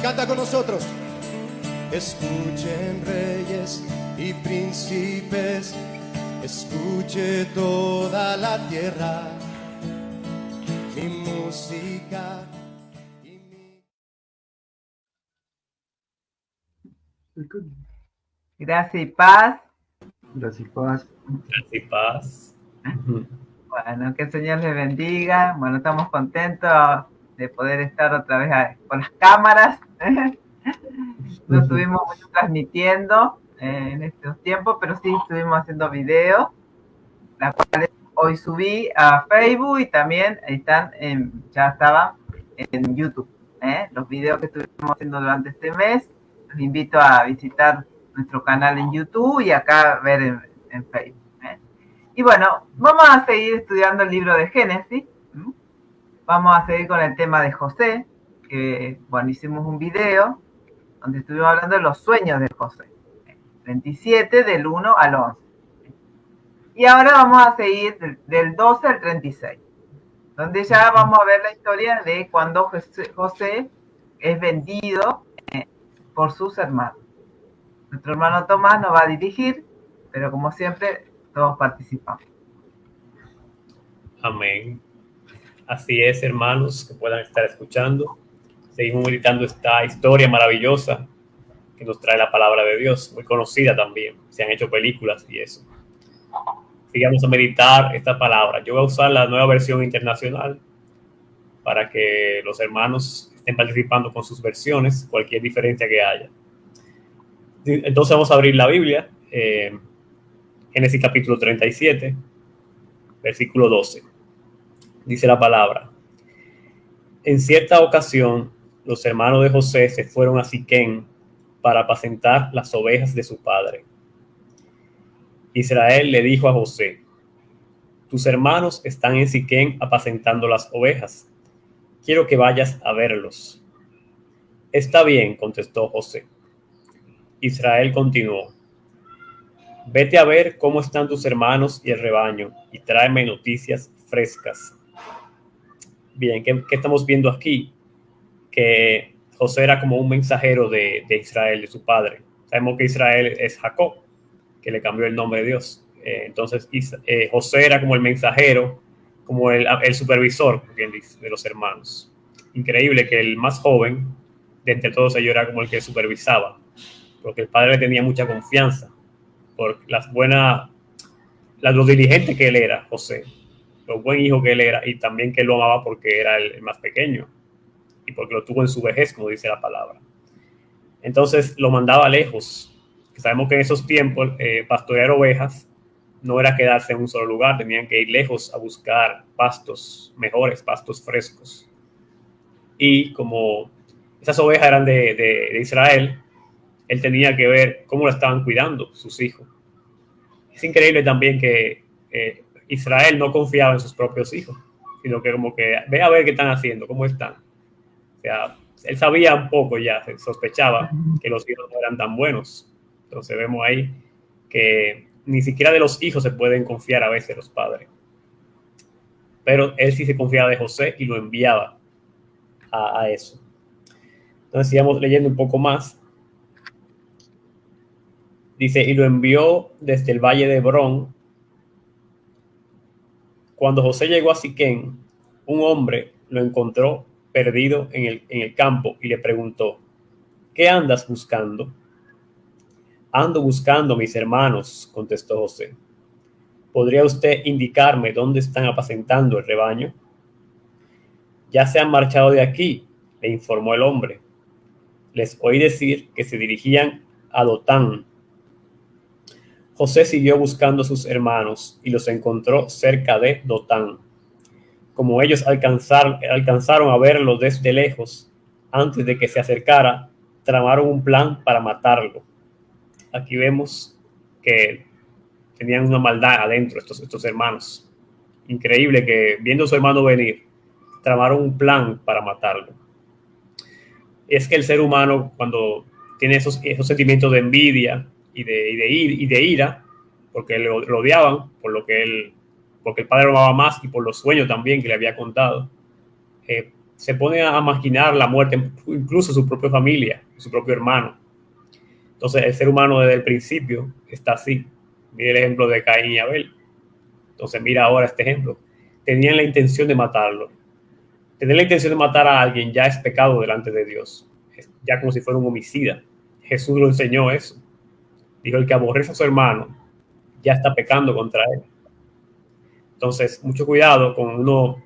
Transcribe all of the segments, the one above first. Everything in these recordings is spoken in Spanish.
Canta con nosotros. Escuchen reyes y príncipes, escuche toda la tierra, mi música y mi... Gracias y paz. Gracias y paz. Gracias y paz. Bueno, que el Señor les bendiga. Bueno, estamos contentos de poder estar otra vez con las cámaras. No estuvimos mucho transmitiendo en estos tiempos, pero sí estuvimos haciendo videos, las cuales hoy subí a Facebook y también ya estaban en YouTube. Los videos que estuvimos haciendo durante este mes. Los invito a visitar nuestro canal en YouTube y acá ver en Facebook. Y bueno, vamos a seguir estudiando el libro de Génesis. Vamos a seguir con el tema de José, que bueno, hicimos un video donde estuvimos hablando de los sueños de José. 27 del 1 al 11. Y ahora vamos a seguir del 12 al 36, donde ya vamos a ver la historia de cuando José es vendido por sus hermanos. Nuestro hermano Tomás nos va a dirigir, pero como siempre, todos participamos. Amén. Así es, hermanos, que puedan estar escuchando. Seguimos meditando esta historia maravillosa que nos trae la palabra de Dios, muy conocida también. Se han hecho películas y eso. Sigamos a meditar esta palabra. Yo voy a usar la nueva versión internacional para que los hermanos estén participando con sus versiones, cualquier diferencia que haya. Entonces vamos a abrir la Biblia, Génesis capítulo 37, versículo 12. Dice la palabra: en cierta ocasión, los hermanos de José se fueron a Siquem para apacentar las ovejas de su padre. Israel le dijo a José: tus hermanos están en Siquem apacentando las ovejas. Quiero que vayas a verlos. Está bien, contestó José. Israel continuó: vete a ver cómo están tus hermanos y el rebaño y tráeme noticias frescas. Bien, ¿qué estamos viendo aquí? Que José era como un mensajero de Israel, de su padre. Sabemos que Israel es Jacob, que le cambió el nombre de Dios. Entonces José era como el mensajero, como el supervisor de los hermanos. Increíble que el más joven de entre todos ellos era como el que supervisaba, porque el padre le tenía mucha confianza por lo diligente que él era, José, lo buen hijo que él era, y también que él lo amaba porque era el más pequeño y porque lo tuvo en su vejez, como dice la palabra. Entonces lo mandaba lejos. Sabemos que en esos tiempos pastorear ovejas no era quedarse en un solo lugar, tenían que ir lejos a buscar pastos mejores, pastos frescos. Y como esas ovejas eran de Israel, él tenía que ver cómo lo estaban cuidando sus hijos. Es increíble también que Israel no confiaba en sus propios hijos, sino que como que ve a ver qué están haciendo, cómo están. O sea, él sabía un poco ya, sospechaba que los hijos no eran tan buenos. Entonces vemos ahí que ni siquiera de los hijos se pueden confiar a veces los padres. Pero él sí se confiaba de José y lo enviaba a eso. Entonces sigamos leyendo un poco más. Dice, y lo envió desde el valle de Hebrón. Cuando José llegó a Siquem, un hombre lo encontró perdido en el campo y le preguntó: ¿qué andas buscando? Ando buscando a mis hermanos, contestó José. ¿Podría usted indicarme dónde están apacentando el rebaño? Ya se han marchado de aquí, le informó el hombre. Les oí decir que se dirigían a Dotán. José siguió buscando a sus hermanos y los encontró cerca de Dotán. Como ellos alcanzaron a verlo desde lejos, antes de que se acercara, tramaron un plan para matarlo. Aquí vemos que tenían una maldad adentro estos hermanos. Increíble que, viendo a su hermano venir, tramaron un plan para matarlo. Es que el ser humano, cuando tiene esos sentimientos de envidia y de ira, porque lo odiaban, porque el padre lo amaba más y por los sueños también que le había contado, se pone a maquinar la muerte, incluso su propia familia, su propio hermano. Entonces, el ser humano desde el principio está así. Mira el ejemplo de Caín y Abel. Entonces, mira ahora este ejemplo. Tenían la intención de matarlo. Tener la intención de matar a alguien ya es pecado delante de Dios. Es ya como si fuera un homicida. Jesús lo enseñó eso. Dijo, el que aborrece a su hermano ya está pecando contra él. Entonces, mucho cuidado con uno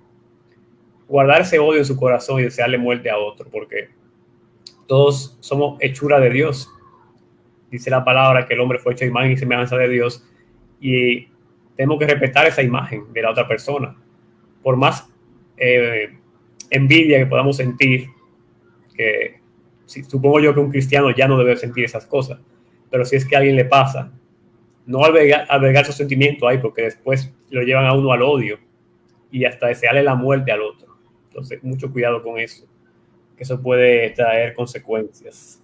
guardar ese odio en su corazón y desearle muerte a otro, porque todos somos hechura de Dios. Dice la palabra que el hombre fue hecho a imagen y semejanza de Dios, y tenemos que respetar esa imagen de la otra persona. Por más envidia que podamos sentir, que supongo yo que un cristiano ya no debe sentir esas cosas, pero si es que a alguien le pasa, no albergar sus sentimientos ahí, porque después lo llevan a uno al odio y hasta desearle la muerte al otro. Entonces, mucho cuidado con eso, que eso puede traer consecuencias.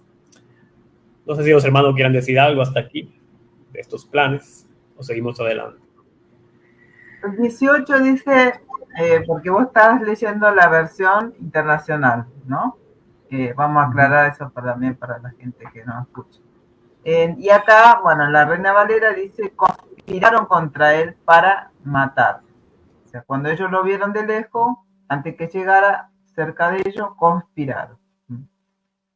No sé si los hermanos quieran decir algo hasta aquí de estos planes o seguimos adelante. El 18 dice, porque vos estás leyendo la versión internacional, ¿no? Vamos a aclarar eso también para la gente que no escucha. Y acá, bueno, la Reina Valera dice, conspiraron contra él para matar. O sea, cuando ellos lo vieron de lejos, antes que llegara cerca de ellos, conspiraron.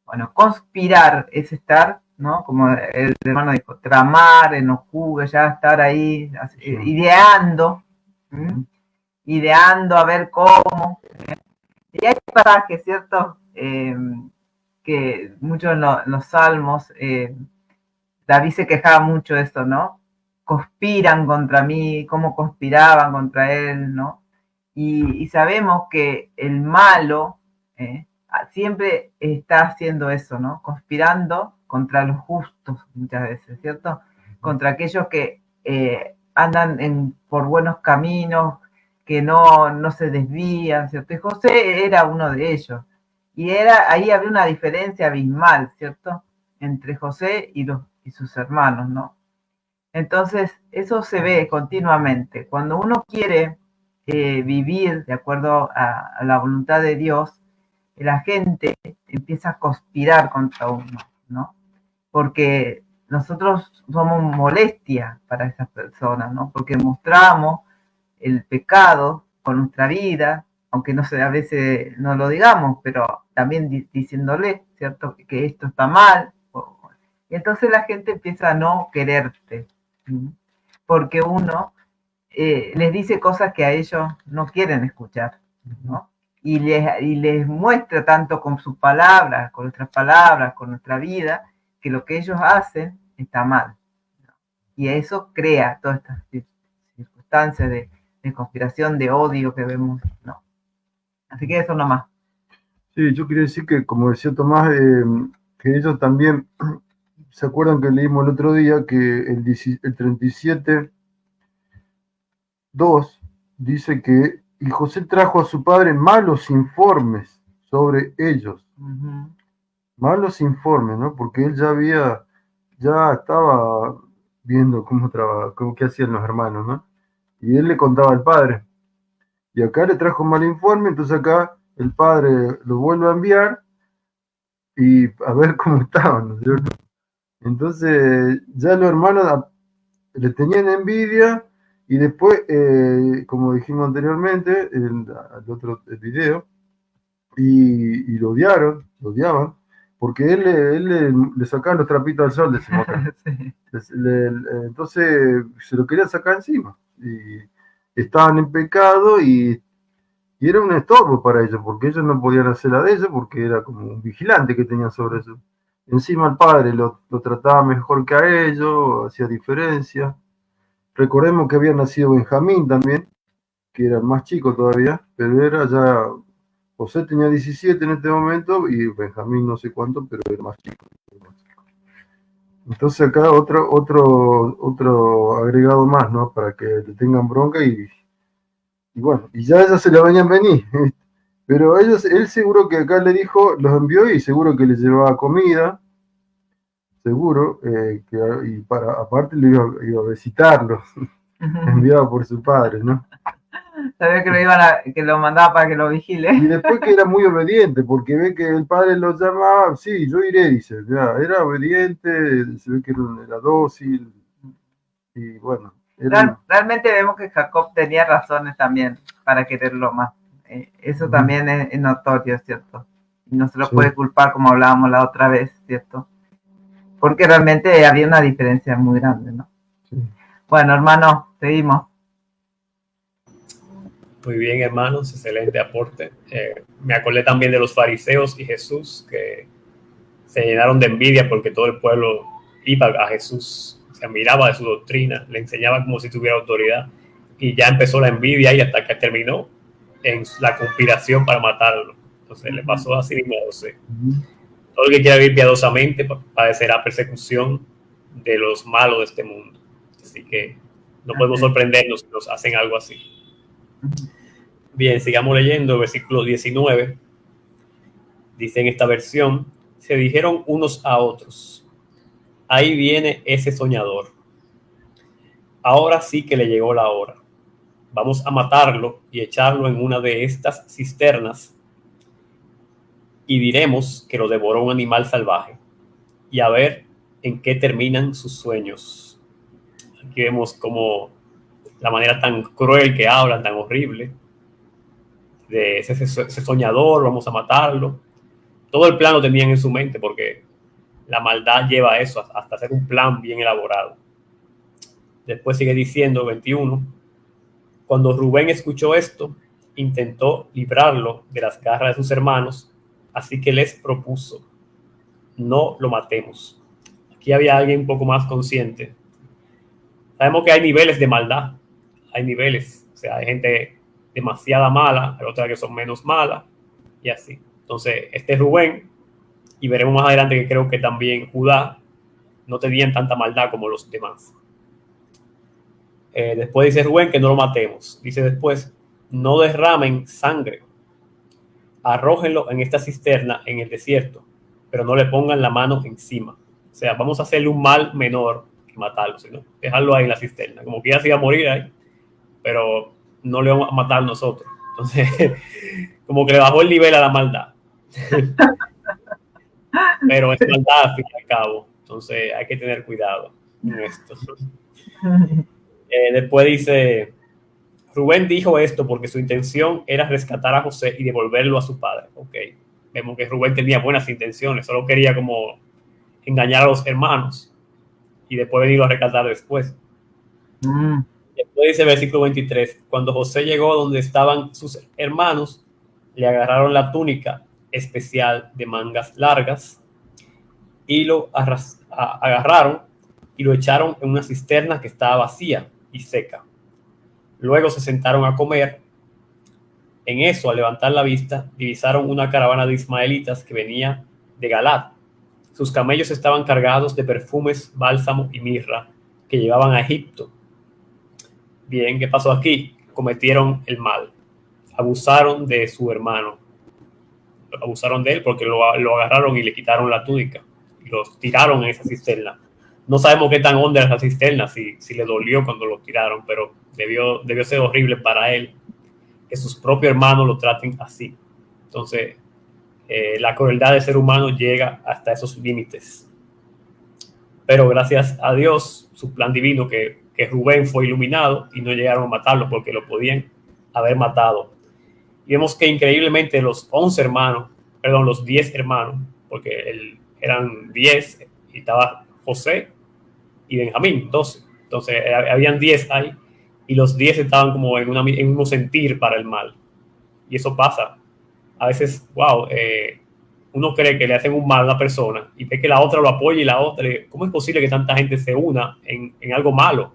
Bueno, conspirar es estar, ¿no? Como el hermano dijo, tramar, en los jugos, ya estar ahí, ideando, ideando a ver cómo. Y hay pasajes, ¿cierto? Que muchos en los salmos, David se quejaba mucho de esto, ¿no? Conspiran contra mí, cómo conspiraban contra él, ¿no? Y sabemos que el malo siempre está haciendo eso, ¿no? Conspirando contra los justos muchas veces, ¿cierto? Contra aquellos que andan por buenos caminos, que no se desvían, ¿cierto? Y José era uno de ellos. Y ahí había una diferencia abismal, ¿cierto? Entre José y sus hermanos, ¿no? Entonces, eso se ve continuamente. Cuando uno quiere vivir de acuerdo a la voluntad de Dios, la gente empieza a conspirar contra uno, ¿no? Porque nosotros somos molestia para esas personas, ¿no? Porque mostramos el pecado con nuestra vida, aunque no sé, a veces no lo digamos, pero también diciéndole, ¿cierto? Que esto está mal. Y entonces la gente empieza a no quererte, porque uno les dice cosas que a ellos no quieren escuchar, ¿no? Y les muestra tanto con sus palabras, con nuestras palabras, con nuestra vida, que lo que ellos hacen está mal, ¿no? Y eso crea todas estas circunstancias de conspiración, de odio que vemos, ¿no? Así que eso nomás. Sí, yo quería decir que, como decía Tomás, que ellos también, ¿se acuerdan que leímos el otro día que el 37:2 dice que y José trajo a su padre malos informes sobre ellos? Malos informes, ¿no? Porque él ya estaba viendo qué hacían los hermanos, ¿no? Y él le contaba al padre. Y acá le trajo mal informe, entonces acá el padre lo vuelve a enviar y a ver cómo estaban, ¿no es cierto? Entonces ya los hermanos le tenían envidia y después, como dijimos anteriormente, el otro video, y lo odiaban, porque él le sacaba los trapitos al sol, decimos acá. Sí. Entonces se lo quería sacar encima. Y estaban en pecado y era un estorbo para ellos, porque ellos no podían hacer la de ellos, porque era como un vigilante que tenían sobre eso. Encima el padre lo trataba mejor que a ellos, hacía diferencia. Recordemos que había nacido Benjamín también, que era más chico todavía, pero era ya, José tenía 17 en este momento y Benjamín no sé cuánto, pero era más chico. Entonces acá otro agregado más, ¿no? Para que le tengan bronca y bueno, y ya ellos se le venían venir. Pero él seguro que acá le dijo, los envió y seguro que les llevaba comida, seguro, y aparte le iba a visitarlos, enviado por su padre, ¿no? Sabía que que lo mandaba para que lo vigile. Y después que era muy obediente, porque ve que el padre lo llamaba, sí, yo iré, dice, ya, era obediente, se ve que era dócil, y bueno. Realmente vemos que Jacob tenía razones también para quererlo más. Eso también es notorio, ¿cierto? Y no se lo puede culpar como hablábamos la otra vez, ¿cierto? Porque realmente había una diferencia muy grande, ¿no? Sí. Bueno, hermano, seguimos. Muy bien, hermanos, excelente aporte. Me acordé también de los fariseos y Jesús, que se llenaron de envidia porque todo el pueblo iba a Jesús, se admiraba de su doctrina, le enseñaba como si tuviera autoridad, y ya empezó la envidia y hasta que terminó en la conspiración para matarlo. Entonces le pasó así mismo a José. Todo el que quiera vivir piadosamente padecerá persecución de los malos de este mundo. Así que no podemos sorprendernos si nos hacen algo así. Bien, sigamos leyendo, versículo 19. Dice en esta versión: se dijeron unos a otros, ahí viene ese soñador. Ahora sí que le llegó la hora. Vamos a matarlo y echarlo en una de estas cisternas y diremos que lo devoró un animal salvaje, y a ver en qué terminan sus sueños. Aquí vemos como la manera tan cruel que hablan, tan horrible, de ese soñador, vamos a matarlo. Todo el plan lo tenían en su mente, porque la maldad lleva a eso, hasta hacer un plan bien elaborado. Después sigue diciendo, 21, cuando Rubén escuchó esto, intentó librarlo de las garras de sus hermanos, así que les propuso, no lo matemos. Aquí había alguien un poco más consciente. Sabemos que hay niveles de maldad, hay niveles, o sea, hay gente demasiada mala, hay otras que son menos malas, y así. Entonces, este Rubén, y veremos más adelante que creo que también Judá, no tenían tanta maldad como los demás. Después dice Rubén que no lo matemos. Dice después, no derramen sangre, arrójenlo en esta cisterna en el desierto, pero no le pongan la mano encima. O sea, vamos a hacerle un mal menor que matarlo, sino dejarlo ahí en la cisterna. Como que ya se iba a morir ahí, pero no le vamos a matar nosotros. Entonces, como que le bajó el nivel a la maldad. Pero es maldad al fin y al cabo. Entonces hay que tener cuidado con esto. Después dice, Rubén dijo esto porque su intención era rescatar a José y devolverlo a su padre. Ok, vemos que Rubén tenía buenas intenciones, solo quería como engañar a los hermanos y después venirlo a rescatar después. Después dice versículo 23, cuando José llegó donde estaban sus hermanos, le agarraron la túnica especial de mangas largas y lo agarraron y lo echaron en una cisterna que estaba vacía y seca. Luego se sentaron a comer. En eso, al levantar la vista, divisaron una caravana de ismaelitas que venía de Galat. Sus camellos estaban cargados de perfumes, bálsamo y mirra que llevaban a Egipto. Bien, ¿qué pasó aquí? Cometieron el mal. Abusaron de su hermano. Abusaron de él porque lo agarraron y le quitaron la túnica. Y los tiraron en esa cisterna. No sabemos qué tan honda era esa cisterna, si le dolió cuando lo tiraron, pero debió ser horrible para él que sus propios hermanos lo traten así. Entonces, la crueldad del ser humano llega hasta esos límites. Pero gracias a Dios, su plan divino, que Rubén fue iluminado y no llegaron a matarlo porque lo podían haber matado. Y vemos que increíblemente los 10 hermanos, porque eran 10 y estaba José y Benjamín, 12. Entonces, habían 10 ahí y los 10 estaban como en un mismo sentir para el mal. Y eso pasa. A veces, uno cree que le hacen un mal a una persona y ve que la otra lo apoya y la otra, ¿cómo es posible que tanta gente se una en algo malo?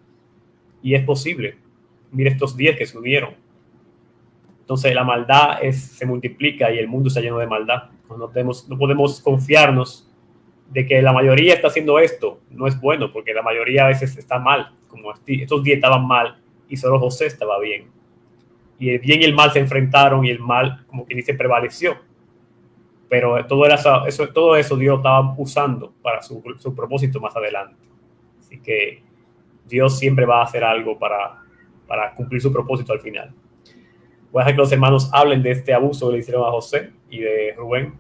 Y es posible. Mira estos 10 que se unieron. Entonces la maldad se multiplica y el mundo está lleno de maldad. No podemos confiarnos de que la mayoría está haciendo esto. No es bueno, porque la mayoría a veces está mal. Como estos 10 estaban mal y solo José estaba bien. Y el bien y el mal se enfrentaron y el mal, como quien dice, prevaleció. Pero todo eso Dios estaba usando para su propósito más adelante. Así que Dios siempre va a hacer algo para cumplir su propósito al final. Voy a dejar que los hermanos hablen de este abuso que le hicieron a José y de Rubén.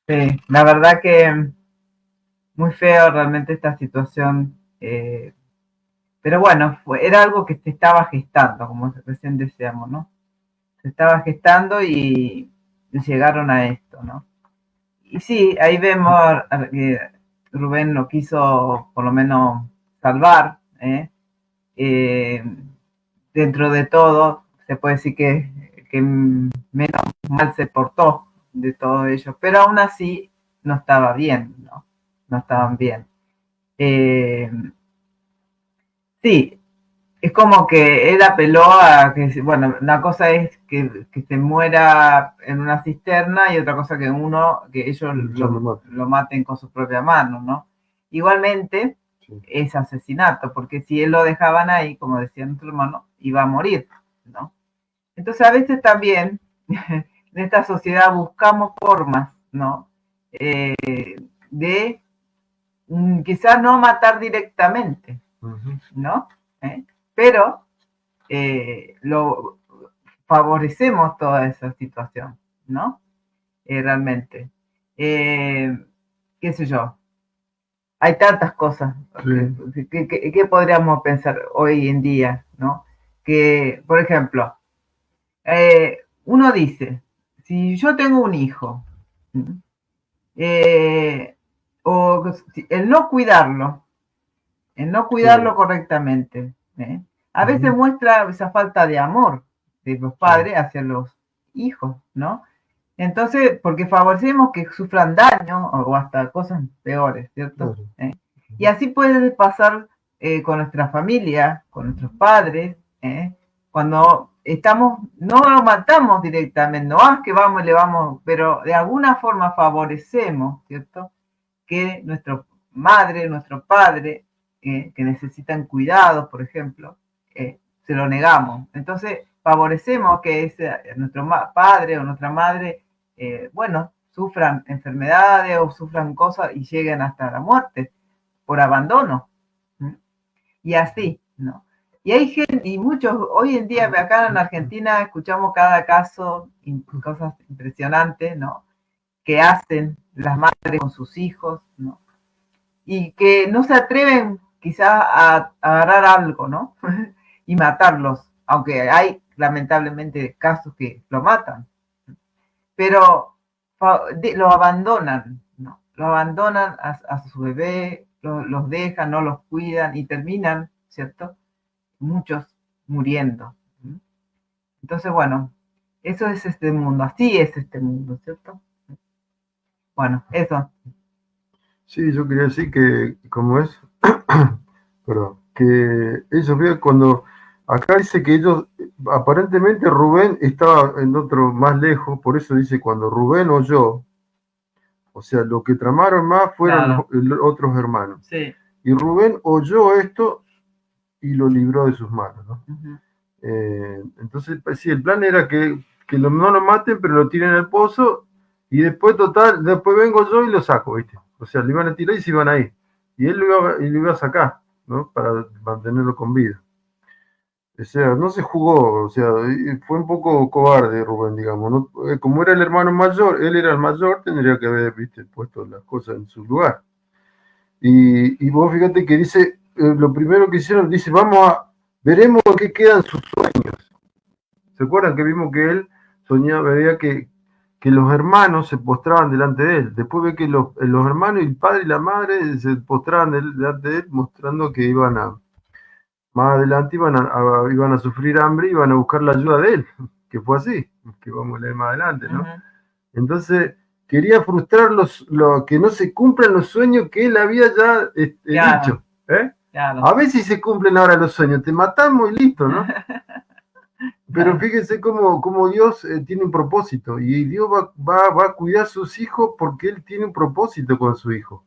Sí, la verdad que muy feo realmente esta situación, pero bueno, era algo que se estaba gestando, como recién decíamos, ¿no? Se estaba gestando y llegaron a esto, ¿no? Y sí, ahí vemos que Rubén lo quiso por lo menos salvar, dentro de todo, se puede decir que menos mal se portó de todo ello, pero aún así no estaba bien, ¿no? No estaban bien. Sí, es como que él apeló a que, bueno, una cosa es que se muera en una cisterna y otra cosa que ellos lo maten con sus propias manos, ¿no? Igualmente, sí, es asesinato, porque si él lo dejaban ahí, como decía nuestro hermano, iba a morir, ¿no? Entonces a veces también en esta sociedad buscamos formas, ¿no? De quizás no matar directamente, ¿no? Pero lo favorecemos toda esa situación, ¿no? Realmente. ¿Qué sé yo? Hay tantas cosas que podríamos pensar hoy en día, ¿no? Que, por ejemplo, uno dice, si yo tengo un hijo, o el no cuidarlo correctamente, a veces muestra esa falta de amor de los padres hacia los hijos, ¿no? Entonces, porque favorecemos que sufran daño o hasta cosas peores, ¿cierto? Y así puede pasar con nuestra familia, con nuestros padres, cuando no lo matamos directamente, no es que vamos y le vamos, pero de alguna forma favorecemos, ¿cierto? Que nuestra madre, nuestro padre, que necesitan cuidados, por ejemplo, se lo negamos. Entonces, favorecemos que nuestro padre o nuestra madre, bueno, sufran enfermedades o sufran cosas y lleguen hasta la muerte por abandono. Y así, ¿no? Y hay gente, y muchos, hoy en día acá en Argentina escuchamos cada caso, cosas impresionantes, ¿no? Que hacen las madres con sus hijos, ¿no? Y que no se atreven quizás a agarrar algo, ¿no? Y matarlos, aunque hay lamentablemente casos que lo matan, pero lo abandonan, ¿no? Lo abandonan a su bebé, los dejan, no los cuidan y terminan, ¿cierto? Muchos muriendo. Entonces, bueno, eso es este mundo, así es este mundo, ¿cierto? Bueno, eso. Sí, yo quería decir que, como es, perdón, que ellos vean cuando, acá dice que ellos, aparentemente Rubén estaba en otro más lejos, por eso dice cuando Rubén oyó, o sea, lo que tramaron más fueron los otros hermanos. Sí. Y Rubén oyó esto y lo libró de sus manos, ¿no? Entonces, pues, sí, el plan era que no lo maten, pero lo tiren al pozo y después, después vengo yo y lo saco, ¿viste? O sea, le iban a tirar y se iban a ir. Y él lo iba a sacar, ¿no? Para mantenerlo con vida. O sea, no se jugó, o sea, fue un poco cobarde Rubén, digamos, ¿no? Como era el hermano mayor, él era el mayor, tendría que haber, ¿viste? Puesto las cosas en su lugar. Y vos fíjate que dice, lo primero que hicieron, dice, veremos qué quedan sus sueños. ¿Se acuerdan que vimos que él soñaba, veía que los hermanos se postraban delante de él? Después ve que los hermanos y el padre y la madre se postraban delante de él, mostrando que más adelante iban a sufrir hambre y iban a buscar la ayuda de él, que fue así, que vamos a leer más adelante, ¿no? Entonces, quería frustrar que no se cumplan los sueños que él había ya dicho. Claro. A ver si se cumplen ahora los sueños, te matamos y listo, ¿no? Pero fíjense cómo Dios tiene un propósito, y Dios va a cuidar a sus hijos porque Él tiene un propósito con su hijo.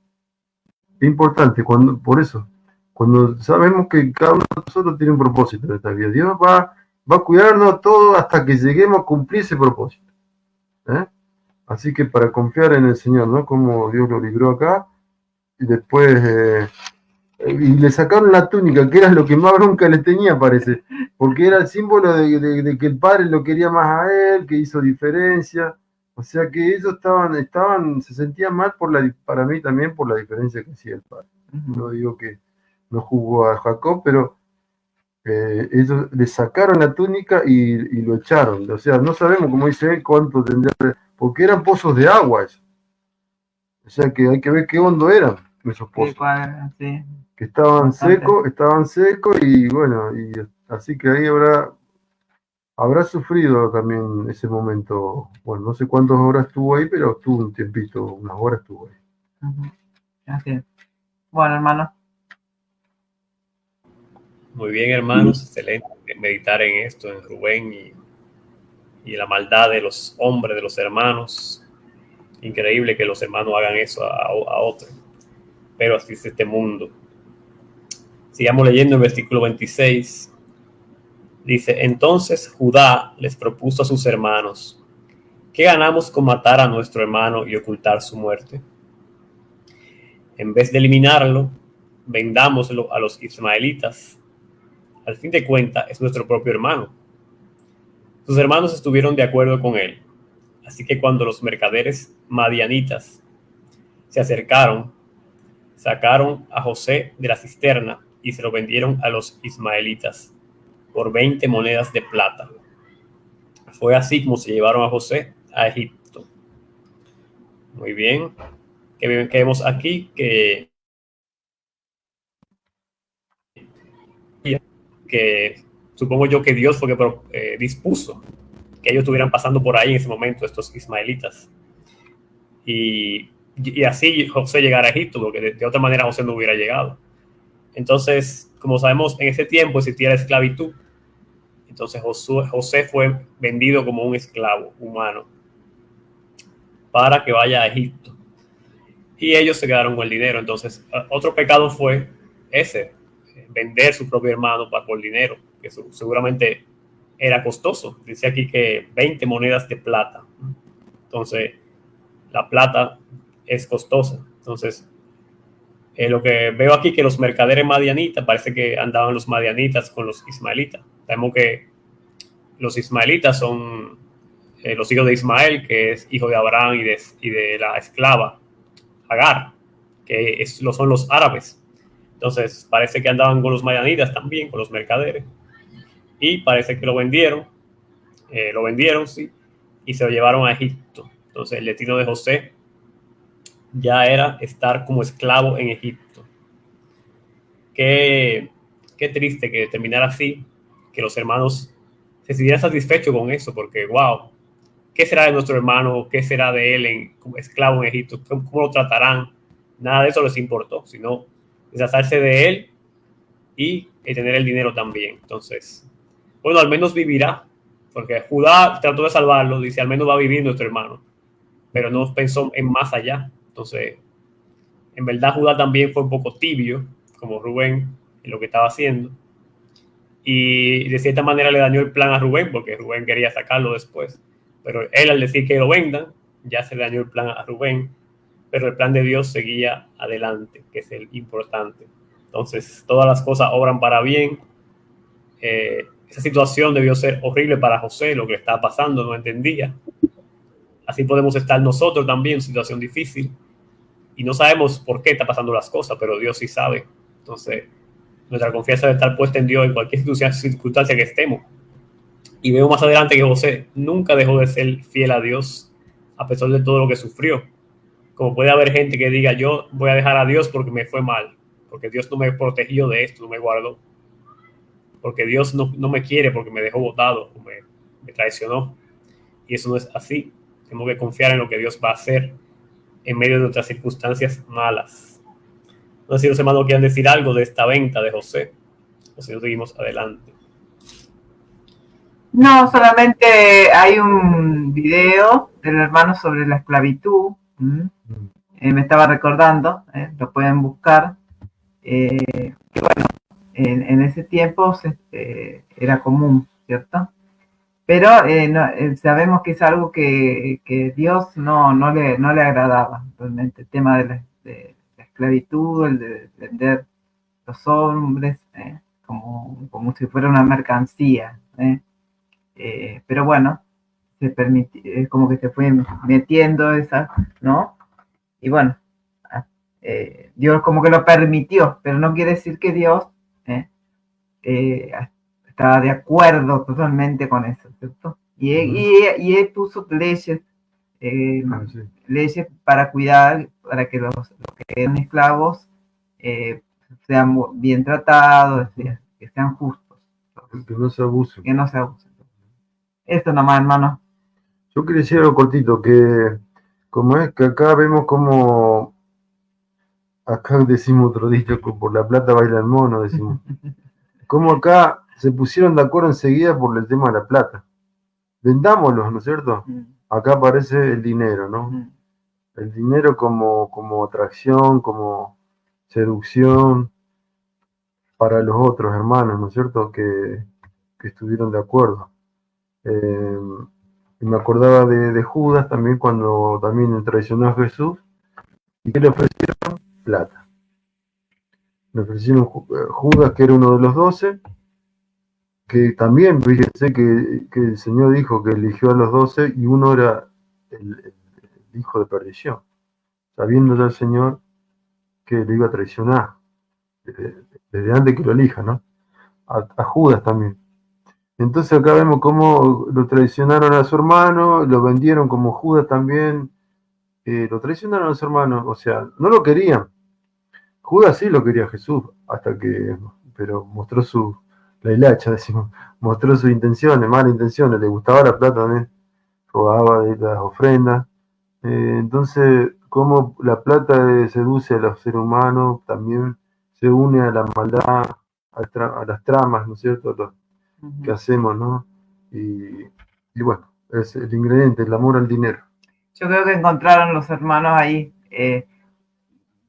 Es importante, por eso, cuando sabemos que cada uno de nosotros tiene un propósito en esta vida, Dios va a cuidarnos a todos hasta que lleguemos a cumplir ese propósito. Así que para confiar en el Señor, ¿no? Como Dios lo libró acá, y después... y le sacaron la túnica, que era lo que más bronca le tenía, parece. porque era el símbolo de que el padre lo quería más a él, que hizo diferencia. O sea que ellos se sentían mal para mí también por la diferencia que hacía el padre. No digo que no jugó a Jacob, pero ellos le sacaron la túnica y lo echaron. O sea, no sabemos, como dice él, cuánto tendría, porque eran pozos de agua eso. O sea que hay que ver qué hondo eran esos pozos. Sí. Que estaban secos y bueno, y así que ahí habrá sufrido también ese momento. Bueno, no sé cuántas horas estuvo ahí, pero estuvo un tiempito, unas horas estuvo ahí. Así es. Bueno, hermano. Muy bien, hermanos, excelente meditar en esto, en Rubén y la maldad de los hombres, de los hermanos. Increíble que los hermanos hagan eso a otros, pero así es este mundo. Sigamos leyendo el versículo 26. Dice, entonces Judá les propuso a sus hermanos, ¿qué ganamos con matar a nuestro hermano y ocultar su muerte? En vez de eliminarlo, vendámoslo a los ismaelitas. Al fin de cuentas, es nuestro propio hermano. Sus hermanos estuvieron de acuerdo con él. Así que cuando los mercaderes madianitas se acercaron, sacaron a José de la cisterna y se lo vendieron a los ismaelitas por 20 monedas de plata. Fue así como se llevaron a José a Egipto. Muy bien. ¿Qué vemos aquí? Que supongo yo que Dios fue que dispuso que ellos estuvieran pasando por ahí en ese momento, estos ismaelitas. Y así José llegara a Egipto, porque de otra manera José no hubiera llegado. Entonces, como sabemos, en ese tiempo existía la esclavitud. Entonces José fue vendido como un esclavo humano para que vaya a Egipto. Y ellos se quedaron con el dinero. Entonces, otro pecado fue ese, vender su propio hermano por dinero, que seguramente era costoso. Dice aquí que 20 monedas de plata. Entonces, la plata es costosa. Entonces, lo que veo aquí que los mercaderes madianitas, parece que andaban los madianitas con los ismaelitas. Sabemos que los ismaelitas son los hijos de Ismael, que es hijo de Abraham y de la esclava Agar, que son los árabes. Entonces parece que andaban con los madianitas también, con los mercaderes, y parece que lo vendieron, sí, y se lo llevaron a Egipto. Entonces el destino de José ya era estar como esclavo en Egipto. Qué triste que terminara así, que los hermanos se sintieran satisfechos con eso, porque wow, ¿qué será de nuestro hermano? ¿Qué será de él como esclavo en Egipto? ¿Cómo lo tratarán? Nada de eso les importó, sino deshacerse de él y tener el dinero también. Entonces, bueno, al menos vivirá, porque Judá trató de salvarlo, dice, al menos va a vivir nuestro hermano, pero no pensó en más allá. Entonces, en verdad Judá también fue un poco tibio, como Rubén, en lo que estaba haciendo, y de cierta manera le dañó el plan a Rubén, porque Rubén quería sacarlo después, pero él al decir que lo vendan, ya se le dañó el plan a Rubén, pero el plan de Dios seguía adelante, que es el importante. Entonces, todas las cosas obran para bien. Esa situación debió ser horrible para José, lo que estaba pasando, no entendía. Así podemos estar nosotros también en una situación difícil y no sabemos por qué está pasando las cosas, pero Dios sí sabe. Entonces, nuestra confianza debe estar puesta en Dios en cualquier circunstancia que estemos. Y veo más adelante que José nunca dejó de ser fiel a Dios a pesar de todo lo que sufrió. Como puede haber gente que diga, yo voy a dejar a Dios porque me fue mal, porque Dios no me protegió de esto, no me guardó, porque Dios no me quiere, porque me dejó botado, me traicionó. Y eso no es así. Tenemos que confiar en lo que Dios va a hacer en medio de nuestras circunstancias malas. No sé si los hermanos quieren decir algo de esta venta de José, o si no seguimos adelante. No, solamente hay un video del hermano sobre la esclavitud. Me estaba recordando, lo pueden buscar. Que bueno, en ese tiempo era común, ¿cierto? Pero sabemos que es algo que Dios no le agradaba, realmente, el tema de la esclavitud, el de vender los hombres como si fuera una mercancía. Pero bueno, como que se fue metiendo esa, ¿no? Y bueno, Dios como que lo permitió, pero no quiere decir que Dios estaba de acuerdo totalmente con eso, ¿cierto? Y él puso leyes, sí. leyes para cuidar, para que los que eran esclavos sean bien tratados, que sean justos. Que no se abusen. Que no se abusen. Esto nomás, hermano. Yo quería decir algo cortito, que como es que acá vemos como, acá decimos otro dicho, que por la plata baila el mono, decimos. Como acá se pusieron de acuerdo enseguida por el tema de la plata. Vendámoslos, ¿no es cierto? Acá aparece el dinero, ¿no? El dinero como atracción, como seducción para los otros hermanos, ¿no es cierto? Que estuvieron de acuerdo. Y me acordaba de Judas también cuando también traicionó a Jesús. ¿Y qué le ofrecieron? Plata. Le ofrecieron Judas, que era uno de los 12, que también, fíjense que el Señor dijo que eligió a los 12 y uno era el hijo de perdición, sabiendo ya el Señor que le iba a traicionar, desde antes que lo elija, ¿no? A Judas también. Entonces acá vemos cómo lo traicionaron a su hermano, lo vendieron como Judas también, lo traicionaron a su hermano, o sea, no lo querían. Judas sí lo quería a Jesús, pero mostró la hilacha, decimos, mostró sus intenciones, malas intenciones, le gustaba la plata también, robaba de las ofrendas. Entonces, cómo la plata seduce a los seres humanos, también se une a la maldad, a las tramas, ¿no es cierto?, que hacemos, ¿no? Y bueno, es el ingrediente, el amor al dinero. Yo creo que encontraron los hermanos ahí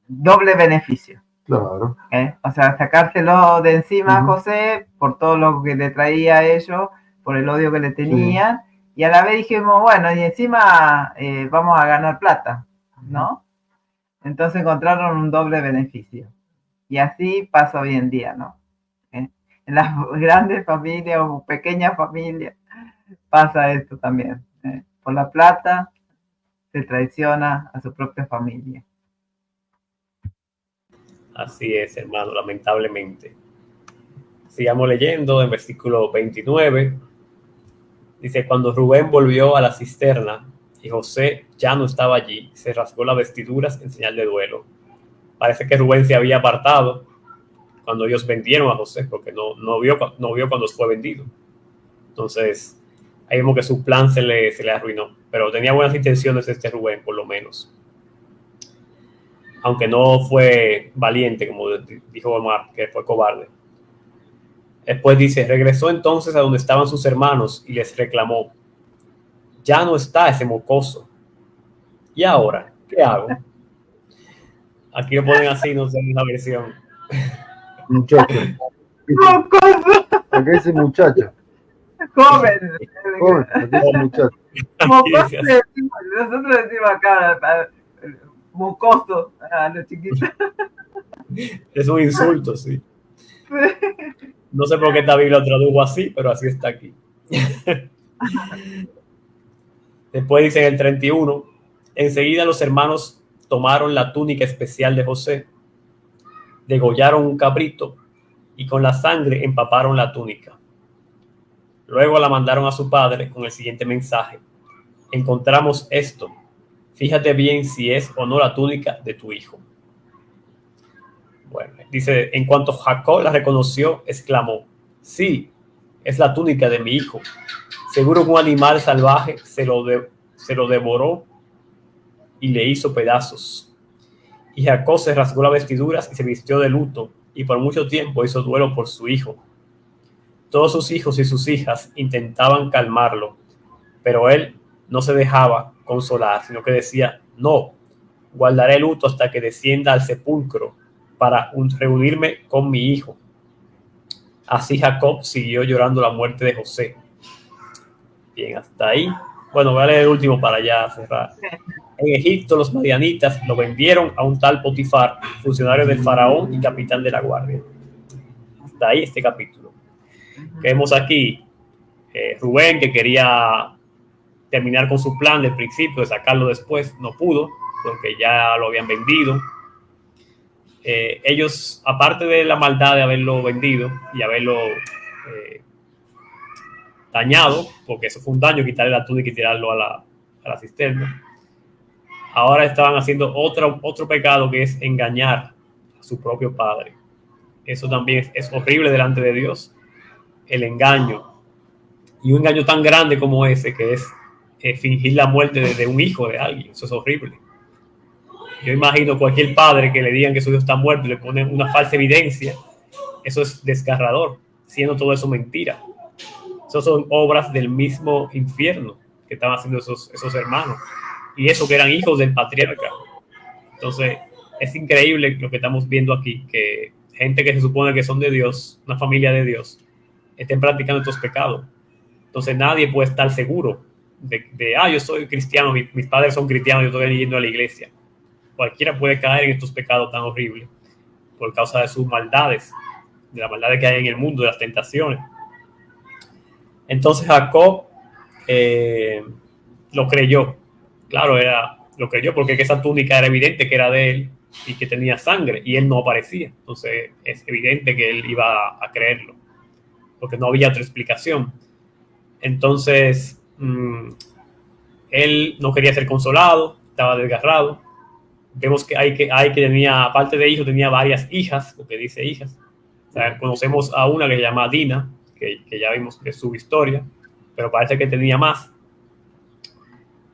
doble beneficio. Claro. O sea, sacárselo de encima a José por todo lo que le traía a ellos, por el odio que le tenían, y a la vez dijimos, bueno, y encima vamos a ganar plata, ¿no? Entonces encontraron un doble beneficio. Y así pasa hoy en día, ¿no? En las grandes familias o pequeñas familias pasa esto también. Por la plata se traiciona a su propia familia. Así es, hermano, lamentablemente. Sigamos leyendo en versículo 29. Dice, cuando Rubén volvió a la cisterna y José ya no estaba allí, se rasgó las vestiduras en señal de duelo. Parece que Rubén se había apartado cuando ellos vendieron a José, porque no vio cuando fue vendido. Entonces, ahí vemos que su plan se le arruinó. Pero tenía buenas intenciones Rubén, por lo menos. Aunque no fue valiente, como dijo Omar, que fue cobarde. Después dice, regresó entonces a donde estaban sus hermanos y les reclamó, ya no está ese mocoso. ¿Y ahora qué hago? Aquí lo ponen así, no sé, en la versión. Muchacho. ¡Mocoso! Acá dice muchacho. Joven. Acá dice muchacho. Mocoso, nosotros decimos acá, mocoso a los chiquitos. Es un insulto, sí. No sé por qué esta Biblia lo tradujo así, pero así está aquí. Después dice en el 31, enseguida los hermanos tomaron la túnica especial de José, degollaron un cabrito y con la sangre empaparon la túnica. Luego la mandaron a su padre con el siguiente mensaje. Encontramos esto. Fíjate bien si es o no la túnica de tu hijo. Bueno, dice, en cuanto Jacob la reconoció, exclamó, sí, es la túnica de mi hijo. Seguro que un animal salvaje se lo devoró y le hizo pedazos. Y Jacob se rasgó las vestiduras y se vistió de luto, y por mucho tiempo hizo duelo por su hijo. Todos sus hijos y sus hijas intentaban calmarlo, pero él no se dejaba consolar, sino que decía, no, guardaré luto hasta que descienda al sepulcro para reunirme con mi hijo. Así Jacob siguió llorando la muerte de José. Bien, hasta ahí. Bueno, voy a leer el último para ya cerrar. En Egipto los madianitas lo vendieron a un tal Potifar, funcionario del faraón y capitán de la guardia. Hasta hasta ahí este capítulo. Vemos aquí Rubén, que quería terminar con su plan del principio de sacarlo después, no pudo porque ya lo habían vendido. Ellos, aparte de la maldad de haberlo vendido y haberlo dañado, porque eso fue un daño, quitarle la túnica y tirarlo a la cisterna, ahora estaban haciendo otro pecado, que es engañar a su propio padre. Eso también es horrible delante de Dios, el engaño. Y un engaño tan grande como ese, que es fingir la muerte de un hijo de alguien. Eso es horrible. Yo imagino cualquier padre que le digan que su hijo está muerto y le ponen una falsa evidencia. Eso es desgarrador, siendo todo eso mentira. Esas son obras del mismo infierno que estaban haciendo esos hermanos. Y eso que eran hijos del patriarca. Entonces, es increíble lo que estamos viendo aquí, que gente que se supone que son de Dios, una familia de Dios, estén practicando estos pecados. Entonces, nadie puede estar seguro de yo soy cristiano, mis padres son cristianos, yo estoy yendo a la iglesia. Cualquiera puede caer en estos pecados tan horribles por causa de sus maldades, de las maldades que hay en el mundo, de las tentaciones. Entonces, Jacob lo creyó. Claro, lo creyó porque esa túnica era evidente que era de él y que tenía sangre, y él no aparecía. Entonces, es evidente que él iba a creerlo, porque no había otra explicación. Entonces, él no quería ser consolado, estaba desgarrado. Vemos que hay que tenía, aparte de hijos, tenía varias hijas, porque dice hijas. O sea, conocemos a una que se llama Dina, que ya vimos de su historia, pero parece que tenía más.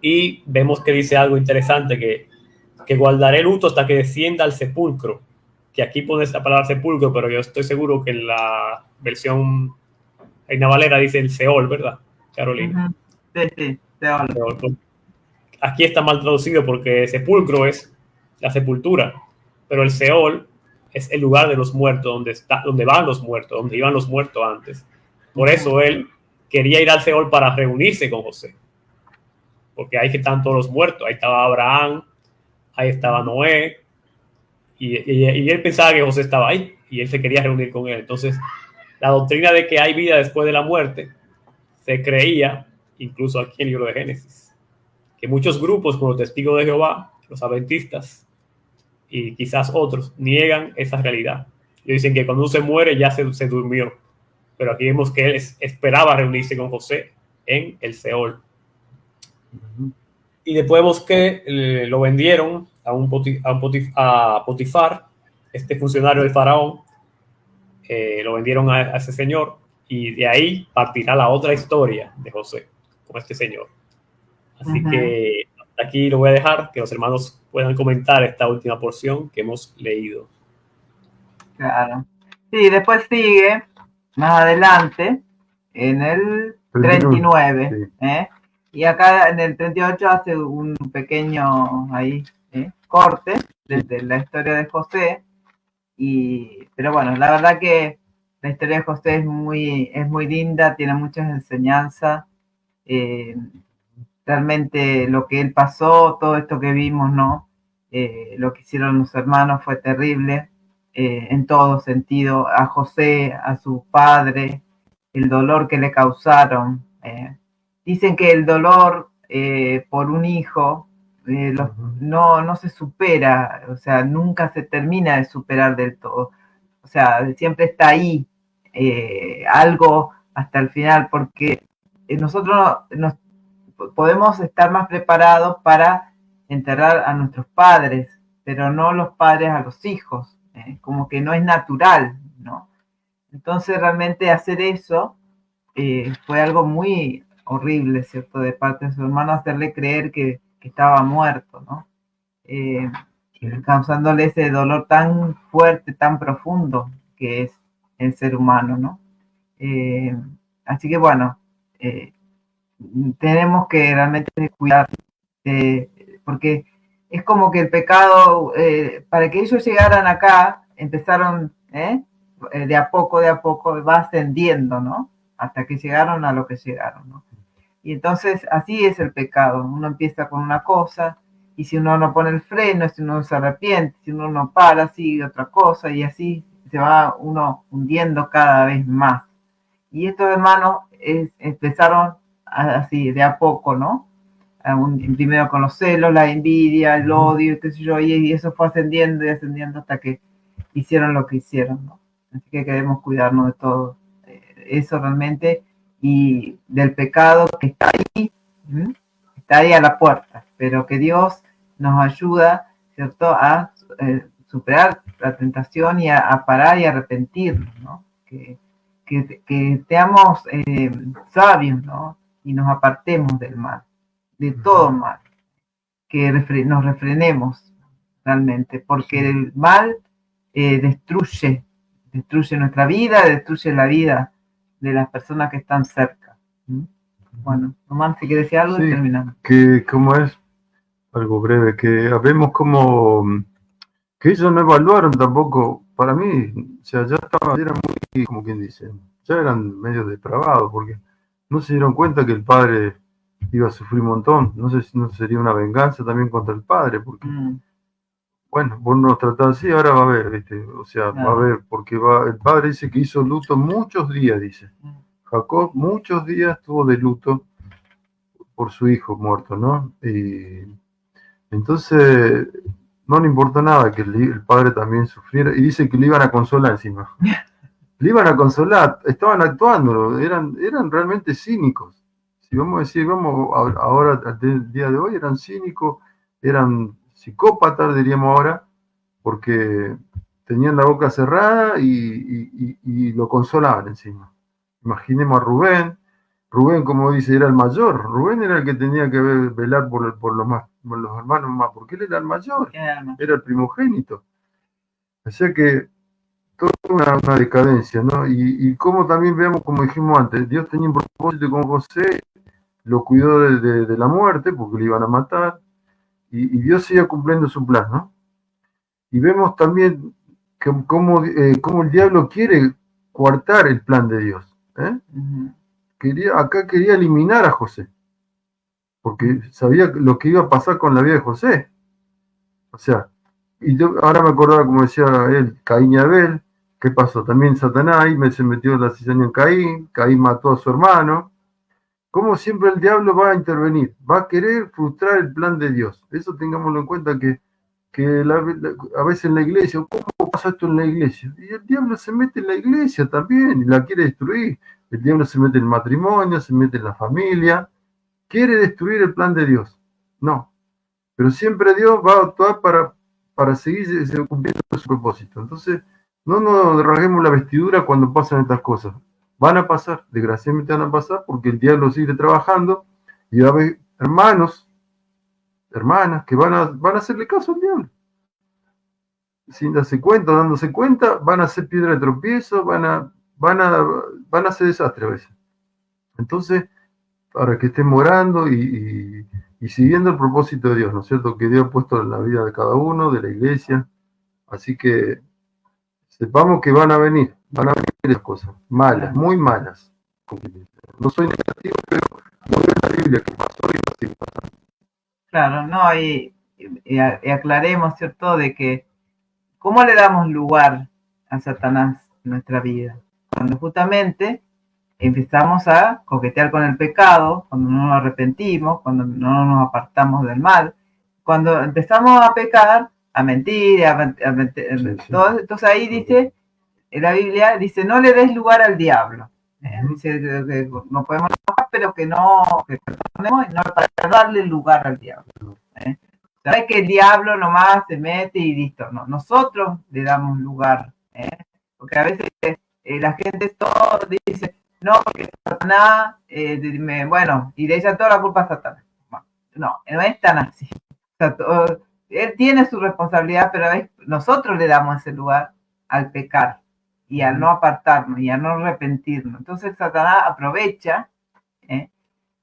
Y vemos que dice algo interesante, que guardaré luto hasta que descienda al sepulcro, que aquí pone la palabra sepulcro, pero yo estoy seguro que en la versión Reina Valera dice el Seol, ¿verdad, Carolina? Sí, Seol. Aquí está mal traducido porque sepulcro es la sepultura, pero el Seol es el lugar de los muertos, donde van los muertos, donde iban los muertos antes. Por eso él quería ir al Seol para reunirse con José, porque ahí que están todos los muertos. Ahí estaba Abraham, ahí estaba Noé, y él pensaba que José estaba ahí, y él se quería reunir con él. Entonces, la doctrina de que hay vida después de la muerte se creía incluso aquí en el libro de Génesis, que muchos grupos como los Testigos de Jehová, los Adventistas y quizás otros niegan esa realidad. Y dicen que cuando uno se muere ya se durmió, pero aquí vemos que él esperaba reunirse con José en el Seol. Y después vemos que lo vendieron a Potifar, este funcionario del faraón. Lo vendieron a ese señor, y de ahí partirá la otra historia de José con este señor. Así que hasta aquí lo voy a dejar, que los hermanos puedan comentar esta última porción que hemos leído. Claro. Sí, después sigue más adelante en el 39, sí. Y acá en el 38 hace un pequeño corte desde la historia de José. Pero bueno, la verdad que la historia de José es muy linda, tiene muchas enseñanzas. Realmente lo que él pasó, todo esto que vimos, ¿no? Lo que hicieron los hermanos fue terrible, en todo sentido. A José, a su padre, el dolor que le causaron. Dicen que el dolor por un hijo no se supera, o sea, nunca se termina de superar del todo. O sea, siempre está ahí algo hasta el final, porque nosotros podemos estar más preparados para enterrar a nuestros padres, pero no los padres a los hijos, como que no es natural, ¿no? Entonces realmente hacer eso fue algo muy horrible, ¿cierto? De parte de su hermano, hacerle creer que estaba muerto, ¿no? Causándole ese dolor tan fuerte, tan profundo que es el ser humano, ¿no? Así que bueno, tenemos que realmente cuidar, porque es como que el pecado, para que ellos llegaran acá, empezaron de a poco, va ascendiendo, ¿no? Hasta que llegaron a lo que llegaron, ¿no? Y entonces así es el pecado. Uno empieza con una cosa, y si uno no pone el freno, si uno no se arrepiente, si uno no para, sigue otra cosa, y así se va uno hundiendo cada vez más. Y estos hermanos empezaron así, de a poco, ¿no? Primero con los celos, la envidia, el odio, qué sé yo, y eso fue ascendiendo y ascendiendo hasta que hicieron lo que hicieron, ¿no? Así que queremos cuidarnos de todo eso realmente, y del pecado que está ahí a la puerta, pero que Dios nos ayuda, ¿cierto?, a superar la tentación y a parar y arrepentirnos, ¿no? Que seamos sabios, ¿no? Y nos apartemos del mal, de todo mal, que nos refrenemos realmente, porque el mal destruye nuestra vida, destruye la vida de las personas que están cerca. Bueno, Román, si quieres decir algo, sí, y terminamos. Que como es algo breve, que vemos como que ellos no evaluaron tampoco, para mí, o sea, ya eran muy, como quien dice, ya eran medio depravados, porque no se dieron cuenta que el padre iba a sufrir un montón. No sé si no sería una venganza también contra el padre, porque, bueno, vos nos tratás así, ahora va a haber, ¿viste? O sea, va a haber, porque el padre dice que hizo luto muchos días, dice. Jacob muchos días estuvo de luto por su hijo muerto, ¿no? Y entonces no le importó nada que el padre también sufriera, y dice que le iban a consolar encima. Le iban a consolar, estaban actuando, eran realmente cínicos. Si vamos a decir, ahora, al día de hoy, eran cínicos, eran psicópatas, diríamos ahora, porque tenían la boca cerrada y lo consolaban encima. Imaginemos a Rubén. Rubén, como dice, era el mayor. Rubén era el que tenía que velar por los hermanos más, porque él era el mayor, era el primogénito. O sea que toda una decadencia, ¿no? Y como también vemos, como dijimos antes, Dios tenía un propósito con José, lo cuidó de la muerte, porque le iban a matar, y Dios sigue cumpliendo su plan, ¿no? Y vemos también cómo el diablo quiere coartar el plan de Dios, ¿eh? Acá quería eliminar a José, porque sabía lo que iba a pasar con la vida de José. O sea, y yo ahora me acordaba, como decía él, Caín y Abel. ¿Qué pasó? También Satanás ahí se metió en la cizaña en Caín. Caín mató a su hermano. Como siempre el diablo va a intervenir, va a querer frustrar el plan de Dios. Eso tengámoslo en cuenta, que a veces en la iglesia, ¿cómo pasa esto en la iglesia? Y el diablo se mete en la iglesia también y la quiere destruir. El diablo se mete en el matrimonio, se mete en la familia, quiere destruir el plan de Dios. No, pero siempre Dios va a actuar para seguir cumpliendo su propósito. Entonces, no nos rasguemos la vestidura cuando pasan estas cosas. Van a pasar, desgraciadamente van a pasar, porque el diablo sigue trabajando y va a haber hermanos, hermanas, que van a hacerle caso al diablo. Sin darse cuenta, dándose cuenta, van a ser piedra de tropiezo, van a hacer desastre a veces. Entonces, para que estén orando y siguiendo el propósito de Dios, ¿no es cierto?, que Dios ha puesto en la vida de cada uno, de la iglesia. Así que sepamos que van a venir esas cosas malas, muy malas. No soy negativo, pero no veo en la Biblia que pasó y va a seguir pasando. Claro, no, y aclaremos, ¿cierto?, de que ¿cómo le damos lugar a Satanás en nuestra vida? Cuando justamente empezamos a coquetear con el pecado, cuando no nos arrepentimos, cuando no nos apartamos del mal, cuando empezamos a pecar, a mentir, todo, entonces ahí dice, en la Biblia dice, no le des lugar al diablo. Dice que no podemos enojar, pero que perdonemos, y no para darle lugar al diablo. No es que el diablo nomás se mete y listo, no, nosotros le damos lugar, porque a veces la gente todo dice, no, porque Satanás, bueno, y le echan toda la culpa a Satanás. No es tan así. O sea, él tiene su responsabilidad, pero a veces nosotros le damos ese lugar al pecar y al no apartarnos y a no arrepentirnos. Entonces Satanás aprovecha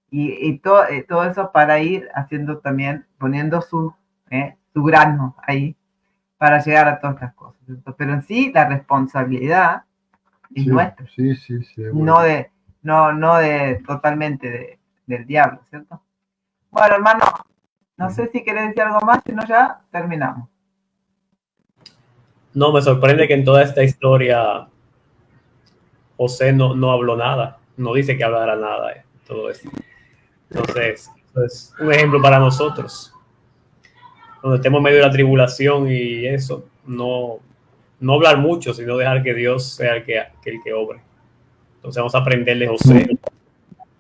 y todo eso para ir haciendo también, poniendo su grano ahí para llegar a todas estas cosas. Pero en sí, la responsabilidad es nuestra. Sí, bueno. No de totalmente del diablo, ¿cierto? Bueno, hermano, no sé si querés decir algo más, si no ya terminamos. No, me sorprende que en toda esta historia José no habló nada, no dice que hablara nada de todo esto. Entonces, eso es un ejemplo para nosotros. Cuando estemos en medio de la tribulación y eso, no hablar mucho, sino dejar que Dios sea el que obre. Entonces vamos a aprender de José.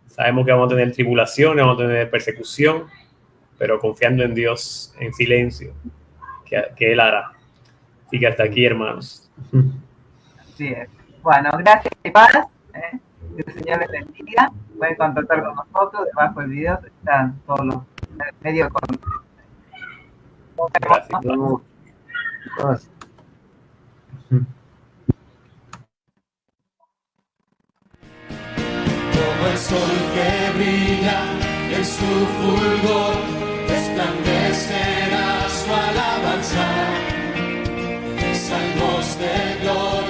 Sabemos que vamos a tener tribulaciones, vamos a tener persecución, pero confiando en Dios en silencio, que Él hará. Así que hasta aquí, hermanos. Así es. Bueno, gracias y paz. Que el Señor les bendiga. Pueden contactar con nosotros. Debajo del video están todos los medios de contacto. Gracias. Gracias. Como el sol que brilla en su fulgor, resplandecerá su alabanza, salmos de gloria.